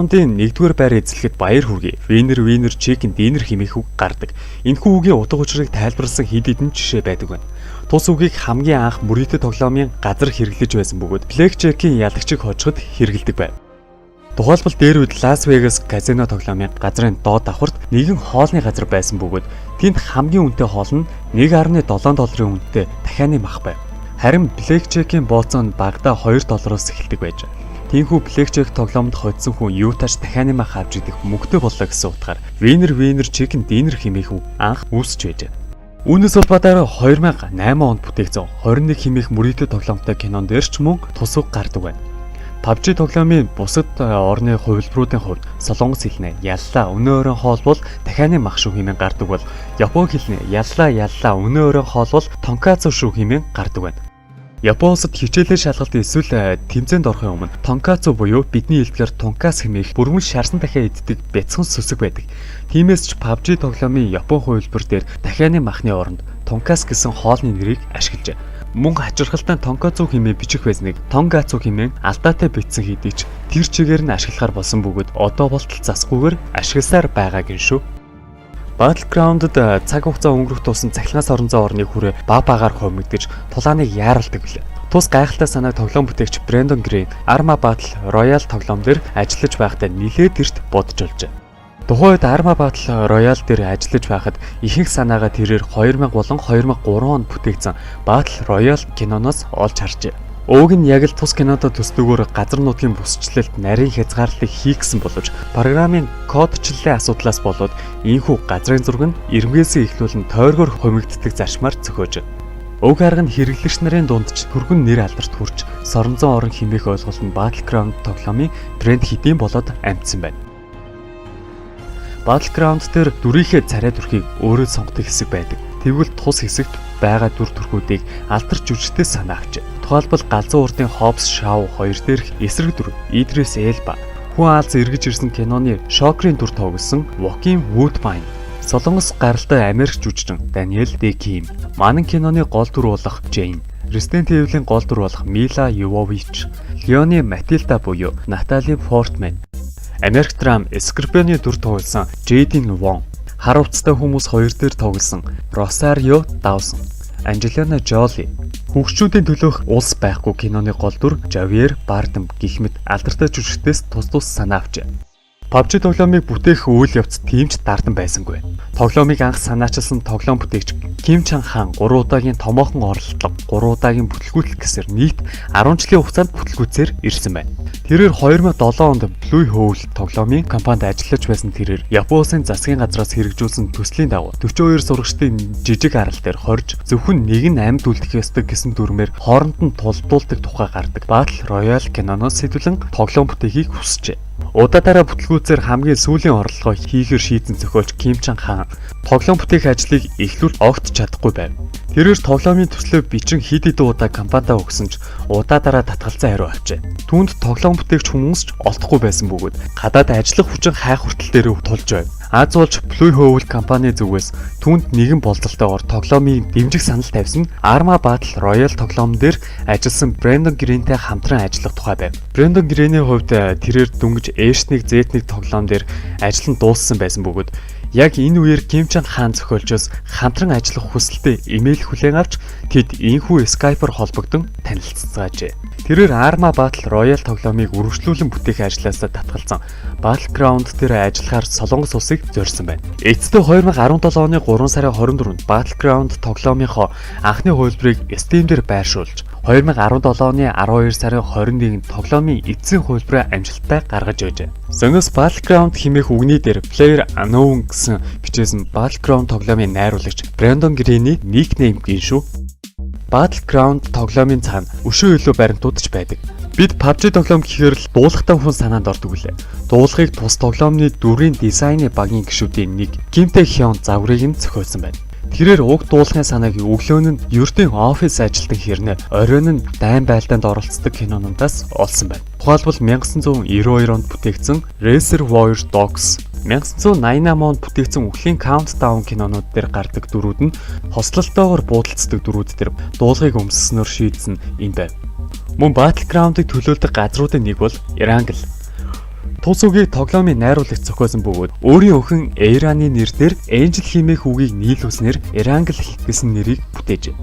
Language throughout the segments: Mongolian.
Хондын 1-р байр эзлэхэд баяр хүргэе. Winner chicken dinner хэмээх үг гардаг. Энэхүү үгийн утга учирыг тайлбарласан хэд хэдэн жишээ байдаг байна. Тус үгийг хамгийн анх мөрийтэй тоглоомын газар хэрэглэж байсан бөгөөд Blackjack-ийн ялагчийг хожиход хэрэглэдэг байв. Тухайлбал дээр үед Las Vegas казино тоглоомын газрын доод давхарт нэгэн хоолны газар байсан бөгөөд тэнд хамгийн үнэтэй хоол нь $1.7 үнэтэй дахианы мах байв. Харин Blackjack-ийн бооцоо нь багадаа $2 эхэлдэг байж. Тиймээс Blackjack тоглоомд хоцсон хүн юутаач дахианы мах авч идэх мөнгөтэй боллоо гэсэн утгаар Winner chicken dinner хэмээх үг анх үүсэж байжээ. Үүнээс улбатаар 2008 онд бүтээгдсэн 21 хэмээх мөрийтэй тоглоомтой кинон дээр ч мөн тус үг гардаг байна. PUBG тоглоомын бусад орны хувилбаруудын хувьд солонгос хэлний яллаа өнөө өрөө хоол бол дахианы мах шүү хэмээн гардаг бол Японы хэлний яллаа өнөө өрөө хоол бол тонкацу шүү хэмээн гардаг байна. Японы улсад хичээлээ шалгалт эсвэл тэмцээнд орохын өмнө тонкацу буюу бидний хэлбэлээр тонкас хэмээх бүрмэл шарсан дахиа иддэг бяцхан сүсэг байдаг. Тиймээс ч PUBG тоглоомын Японы хувилбар дээр дахианы махны оронд тонкас гэсэн хоолны нэрийг ашиглажээ. Мөн хачирхалтай тонкацу хэмээн бичих байсныг тонгацу хэмээн алдаатай бичсэн хэдий ч тэр чигээр нь ашиглахаар болсон бөгөөд одоо болтол засгүйгээр ашигласаар байгаа гин шүү. Battleground-д цаг хугацаа өнгөрөх тусам цахилгаан соронзоо орны хүрээ баг багаар хомигдож тулааныг яаралдаг билээ. Тус гайхалтай санааг тоглоом бүтээгч Brandon Green Arma Battle Royale тоглоом дээр ажиллаж байхдаа нилээд эрт бодож олжээ. Тухайн үед Arma Battle Royale дээр ажиллаж байхад ихэнх санаагаа тэрээр 2000 болон 2003 онд бүтээгдсэн Battle Royale киноноос олж харжээ. Уг нь яг л тус кинодод төсдөгөөр газар нутгийн бүсчлэлт нарийн хязгаарлалтыг хийгсэн боловч программын кодчлалын асуудлаас болоод ийхүү газрын зураг нь эрмгээсээ эхлүүлэн тойргоор хомигддаг зарчмаар зохиож. Уг арга нь хэрэглэгч нарын дунд ч түргэн нэр алдарт хүрч соронзон орон хэмээх ойлголт нь Battleground тоглоомын тренд хэдийн болоод амжсан байна. Battleground дээр дүрийнхээ царай дүрхийг өөрөө сонгодог хэсэг байдаг. Тэгвэл тус хэсэгт байгаа дүр төрхүүдийг алдарч жүжигчтэй санаа авчээ. Тухайлбал галзуу урдын Hobbs Shaw 2 дээрх эсрэг дүр Idris Elba, хүн алз эргэж ирсэн киноны Шокрын дүр тоглосон Joaquin Woodbine, солонгос гаралтай Америк жүжигчин Daniel Day-Kim, Манан киноны гол дүр болох Jane, Resident Evil-ийн гол дүр болох Mila Jovovich, Leon-ы Matilda буюу Natalie Portman, Америк драм Scorpion-ы дүр тоглосон Jaden Wong, хар хувцастай хүмүүс 2 дээр тоглосон Rosario Dawson, Angelina Jolie, хөгшчүүдийн төлөөх улс байхгүй киноны гол дүр Javier Bardem гэх мэт алдартай жүжигчдээс тус санаа авчээ. PUBG тоглоомыг бүтээх үйл явц тийм ч дардан байсангүй. Тоглоомыг анх санаачилсан тоглоом бүтээгч Kim Chang-хан 3 удаагийн томоохон оролдлого, 3 удаагийн бүтлгүүтэл гэсээр нийт 10 жилийн хугацаанд бүтлгүүцээр ирсэн байна. Тэрээр 2007 онд Blue Hole тоглоомын компанид ажиллаж байсан тэрээр Японы улсын засгийн газраас хэрэгжүүлсэн төслийн дагуу 42 сурагчдын жижиг арал дээр хорж зөвхөн нэг нь амьд үлдэх ёстой гэсэн дүрмээр хооронд нь тулдуулдаг тухай гардаг Battle Royale киноноос сэтгүүлэн тоглоом бүтээхийг хүсжээ. Удаа бүтлгүүцээр хамгийн сүүлийн орлогоо хийхээр шийдсэн зохиолч Kim Chang-хан тоглоом бүтээх ажлыг эхлүүл огт чадахгүй байв. Тэрээр тоглоомын төслөө бичин хэд хэдэн удаа компанидаа өгсөн ч удаа татгалзан хариу авчээ. Түүнд тоглоом бүтээгч хүмүүс ч олдохгүй байсан бөгөөд гадаад ажиллах хүчин хайх хүртэл дээр тулж байв. Аз болж Blue Hole компани зүгээс түүнд нэгэн болцолтойгоор тоглоомын дэмжих санал тавьсан Arma Battle Royale тоглоом дээр ажилласан Brandon Green-тэй хамтран ажиллах тухай байв. Brandon Green-ийн хувьд тэрээр дөнгөж H1 Z1 тоглоом дээр ажил нь дууссан байсан бөгөөд яг энэ үеэр Kim Chang-хан зохиолчоос хамтран ажиллах хүсэлтэд имэйл хүлээн авч тэд энэхүү Skype-оор холбогдсон танилцсаажээ. Тэрээр Arma Battle Royale тоглоомыг үргэлжлүүлэн бүтээх ажлаасаа татгалзан Battleground дээр ажиллахаар Солонгос улсыг зорьсон байна. Эцэстээ 2017 оны 3 сарын 24-нд Battleground тоглоомынхоо анхны хувилбарыг Steam дээр байршуулж 2017 оны 12 сарын 21-нд тоглоомын эцсийн хувилбараа амжилттай гаргаж байжээ. Сонгос Battleground хэмээх үгний дээр PlayerUnknown гэсэн бичсэн Battleground тоглоомын найруулагч Brandon Green-ийн никнейм гин шүү. Battleground тоглоомын цаана өшөө илүү баримтууд ч байдаг. Бид PUBG тоглоом гэхээр л дуулахтай хүн санаанд ордог үлээ. Дуулахыг тус тоглоомны дүрийн дизайны багийн гишүүдийн нэг Kim Tae-hyun загварыг нь зохиосон байна. Тэрээр уг дуулахын санааг өглөө нь ердийн офис ажилтан хэрнээ оройн нь дайн байлдаанд оролцдог кинонуудаас олсон байна. Тухайлбал 1992 онд бүтээгдсэн Reservoir Dogs, 1988 онд бүтээгдсэн үхлийн Countdown кинонууд дээр гардаг дүрүүд нь хослолтойгоор буудалцдаг дүрүүд дээр дуулахыг өмсснөөр шийдсэн юм байна. Мөн Battleground-ыг төлөөлдөг газруудын нэг бол Ирангл. Тус үгийг тоглоомын найруулагч зохиосон бөгөөд өөрийн өхөн Эйраны нэрээр Angel хэмээх үгийг нийлүүлснээр Erangel гэсэн нэрийг бүтээжээ.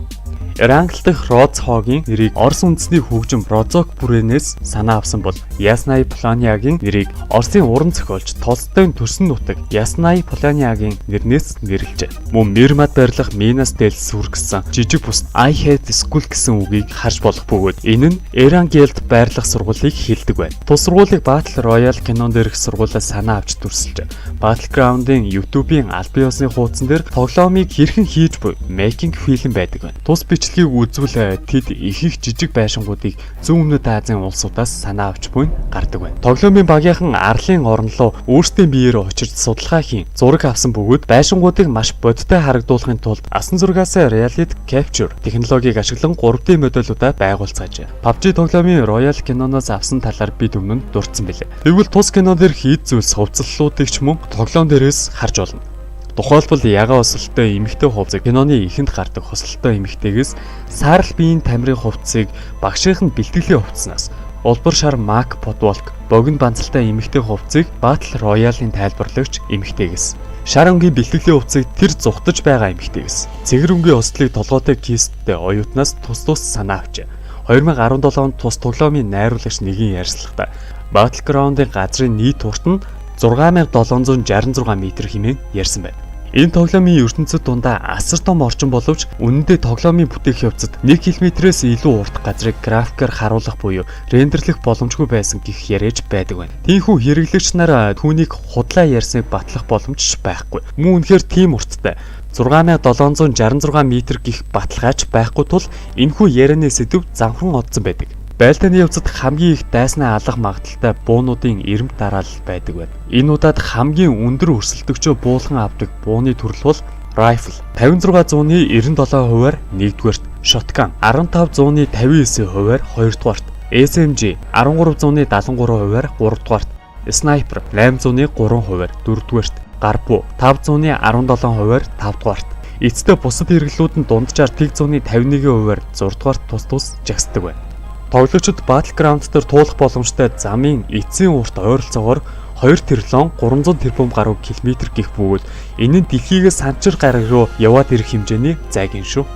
Erangel дахь Роз Хогийн нэрийг Орос үндэсний хөгжим Розок бүрээнээс санаа авсан бол Яснай Полониагийн нэрийг Оросын уран зохиолч Толстойн төрсөн нутаг Яснай Полониагийн нэрнээс нэрлэжээ. Мөн Мирмад байрлах Minas del Sur гэсэн жижиг бус I Hate School гэсэн үгийг харж болох бөгөөд энэ нь Erangel-д байрлах сургуулийг хэлдэг байна. Тус сургуулийг Battle Royale кинон дээрх сургуулиас санаа авч дүрсэлжээ. Battleground-ын YouTube-ийн аль биесны хуудсан дээр тоглоомыг хэрхэн хийж буй making film байдаг байна. Тус бичлэгийг үзвэл тэд их жижиг байшингуудыг зүүн өмнөд Азийн улсуудаас санаа авч буй гардаг байна. Тоглоомын багийнхан арлын орнолоо өөрсдийн биеэр очирч судалгаа хийн зураг авсан бөгөөд байшингуудыг маш бодиттой харагдуулахын тулд асан зургаас reality capture технологиг ашиглан 3D модулуудаа байгуулцгаажээ. PUBG тоглоомын Royal киноноос авсан талаар бид өмнө нь дурдсан билээ. Тэгвэл тус кинон дээр хийд зүйлс хувцаслуудыг ч мөн тоглоом дээрээс харж болно. Тухайлбал ягаан өсөлттэй эмэгтэй хувцас киноны эхэнд гардаг хөсөлттэй эмэгтэйгээс саарл биеийн тамирын хувцсыг багшийнх нь бэлтгэлийн хувцснаас улбар шар Мак Подволк богино банцалтай эмэгтэй хувцсыг Battle Royale-ын тайлбарлагч эмэгтэйгээс шар өнгийн бэлтгэлийн хувцсыг тэр зүхтаж байгаа эмэгтэйгээс цэгэр өнгийн ослыг толгойтой кисттэй оюутнаас тус санаа авчээ. 2017 онд тус тоглоомын найруулагч нэгэн ярьцлагатай Battleground-ын газрын нийт урт нь 6766 м хэмээн ярьсан байна. Энэ тоглоомын ертөнцид дундаа асар том орчин боловч үнэндээ тоглоомын бүтээх явцад 1 км-ээс илүү урт газрыг графикаар харуулах буюу рендерлэх боломжгүй байсан гэх яриач байдаг байна. Тиймээс хэрэглэгч нар түүнийг худлаа ярьсныг батлах боломж байхгүй. Мөн үнэхээр тийм урттай 6766 м гих баталгаач байхгүй тул энэхүү ярианы сэдв занхан одсон байдаг. Байлдааны явцад хамгийн их дайснаа алах магадaltaй буунуудын эрэмт дараалал байдаг байна. Энэ удаад хамгийн өндөр өрсөлдөгчөө буулган авдаг бууны төрөл бол rifle 5697%-аар 1-р, shotgun 1559%-аар 2-р, SMG 1373%-аар 3-р, sniper 803%-аар 4-р, гарбуу 517%-аар 5-р. Эцэстээ бусад хэрэглүүд нь дунджаар тэг 151%-аар 6-р тус жагсдаг байна. Тоглогчид Battleground дээр туулах боломжтой замын эцсийн урт ойролцоогоор 2 тэрлон 300 тэрбум гаруй километр гэх бөгөөд энэ нь дэлхийгээс санчир гараг руу яваад ирэх хэмжээний зайгийн шүү.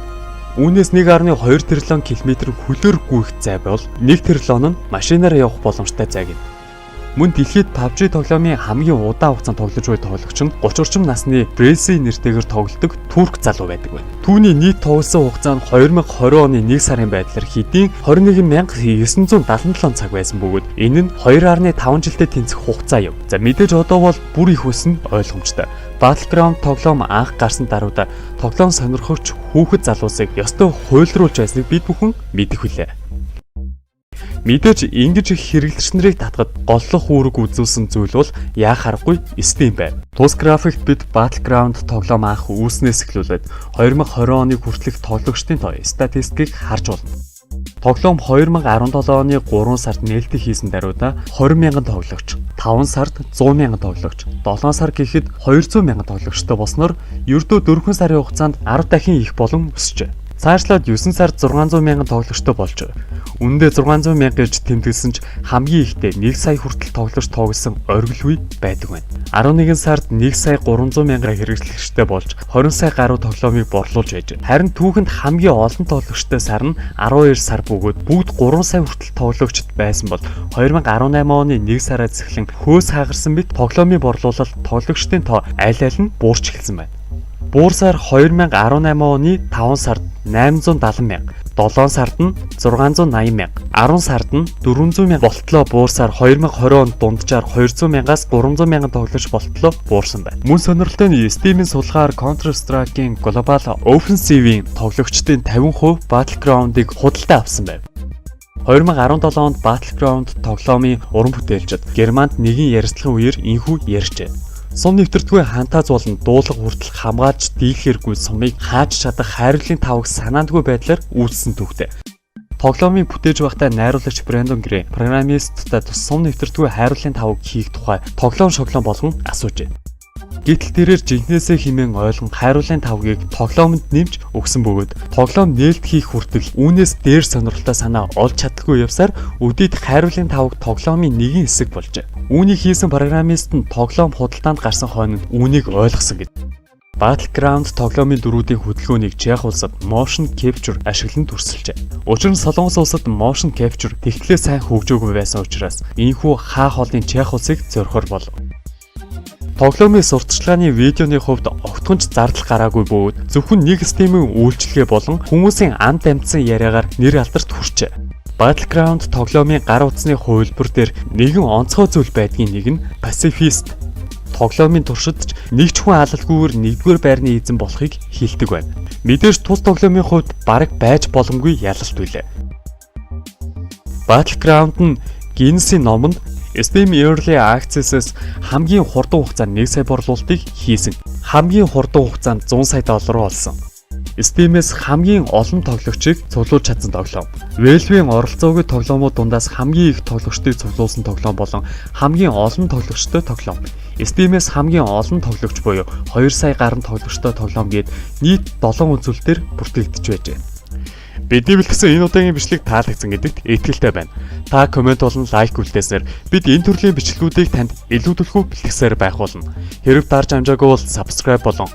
Үүнээс 1.2 тэрлон километр хөлөөр гүйх зай бол 1 тэрлон нь машинаар явах боломжтой зайг. Мөн дэлхийд PUBG тоглоомын хамгийн удаан хугацаанд тоглож буй тоглогч нь 30 орчим насны Bresi нэртэйгээр тоглодог турк залуу байдаг байна. Түүний нийт тоглосон хугацаа нь 2020 оны 1 сарын байдлаар хэдийн 21977 цаг байсан бөгөөд энэ нь 2.5 жилдээ тэнцэх хугацаа юм. За мэдээж одоо бол бүр их өснө ойлгомжтой. Battleground тоглоом анх гарсан даруйда тоглоом сонирхогч хүүхэд залуусыг ёстой хуйлруулж байсныг бид бүхэн мэдэх хүлээ. Мэдээж ингэж их хэрэглэгч нарыг татахад голлох үүрэг үзүүлсэн зүйл бол яах аргагүй Steam байв. Тус графикт бид Battleground тоглоом анх үүснээс эхлүүлээд 2020 оны хүртэлх тоглогчдын тоо статистикийг харж болно. Тоглоом 2017 оны 3 сард нээлттэй хийсэн даруйда 20,000 тоглогч, 5 сард 100,000 тоглогч, 7 сар гэхэд 200,000 тоглогчтой болсноор ердөө 4 сарын хугацаанд 10 дахин их болон өсжээ. Цаашлаад 9 сард 600,000 тоглогчтой болж үндэ 600,000 гэж тэмдэглэсэн ч хамгийн ихтэй 1 сая хүртэл тоглогч тоглосон оргил үе байдаг байна. 11 сард 1 сая 300,000 хэрэглэгчтэй болж 20 сая гаруй тоглоомыг борлуулж байж. Харин түүхэнд хамгийн олон тоглогчтой сар нь 12 сар бөгөөд бүгд 3 сая хүртэл тоглогчд байсан бол 2018 оны 1 сараас эхлэн хөөс хагарсан мэт тоглоомын борлуулалт тоглогчдын тоо аль аль нь буурч эхэлсэн байна. Буур сар 2018 оны 5 сард 870,000, 7 сард нь 680,000, 10 сард нь 400,000 болтлоо буур сар 2020 онд дунджаар 200,000-аас 300,000 тоглогч болтлоо буурсан байна. Мөн сонирхолтой нь Steam-ийн сулгаар Counter-Strike-ийн Global Offensive-ийн тоглогчдын 50% Battleground-ыг худалдаа авсан байна. 2017 онд Battleground тоглоомын уран бүтээлчид Германд нэгэн ярилцлагын үеэр инхүү ярьжээ. Сум нэвтэрдгүй хантаз болон дуулах хүртэл хамгаалж дийлэхэргүй сумыг хааж чадах хайрлын тавг санаандгүй байдлаар үйлдсэн түүхтэй. Тоглоомын бүтээж байхдаа найруулагч Brandon Gray программисттай тус сум нэвтэрдгүй хайрлын тавг хийх тухай тоглоом шоглоом болгон асуужээ. Гэтэл тэрээр жинхнээсээ хэмээн ойлгон хайруулын тавгийг тоглоомонд нэмж өгсөн бөгөөд тоглоом нээлт хийх хүртэл үүнээс дээр сонирхолтой санаа олж чаддаггүй явсаар өдийд хайруулын тавг тоглоомын нэгэн хэсэг болжээ. Үүнийг хийсэн программист нь тоглоом худалдаанд гарсан хойно үүнийг ойлгосон гэж. Battleground тоглоомын дөрүүдийн хөдөлгөөнийг Чех улсад motion capture ашиглан төрсөлжээ. Учир нь Солонгос улсад motion capture тэгтлээ сайн хөгжөөгүй байсан учраас энэхүү хаа хоолны Чех улсыг зорихоор болов. Тоглоомын сурталчилгааны видеоны хувьд огтхонч зардал гараагүй бөгөөд зөвхөн нэг Steam-ийн үйлчилгээ болон хүмүүсийн амт амьдсан яриагаар нэр алдарт хүрчээ. Battleground тоглоомын гар утасны хувилбар дээр нэгэн онцгой зүйл байдгийн нэг нь pacifist. Тоглоомын туршид нэг ч хүн алалгүйгээр нэгдүгээр байрны эзэн болохыг хэлдэг байна. Мэдээж тус тоглоомын хувьд бараг байж боломгүй ялалт билээ. Battleground нь Guinness-ийн номонд Steam Early Access-с хамгийн хурдан хугацаанд 1 сая борлуулалтыг хийсэн. Хамгийн хурдан хугацаанд 100 сая доллар болсон. Steam-с хамгийн олон тоглогчийг цуглуулж чадсан тоглоом. Valve-ийн оролцоогүй тоглоомууд дундаас хамгийн их тоглогчдыг цуглуулсан тоглоом болон хамгийн олон тоглогчтой тоглоом. Steam-с хамгийн олон тоглогч буюу 2 сая гаруй тоглогчтой тоглоом гээд нийт 7 үзүүлэлтээр бүртгэгдэж байжээ. Бидний бэлтгэсэн энэ удаагийн бичлэг таалагдсан гэдэгт итгэлтэй байна. Та комент болон лайк үлдээснээр бид энэ төрлийн бичлэгүүдийг танд илүү түлхүү бэлтгэсээр байх болно. Хэрэг дарж амжаагүй бол subscribe болон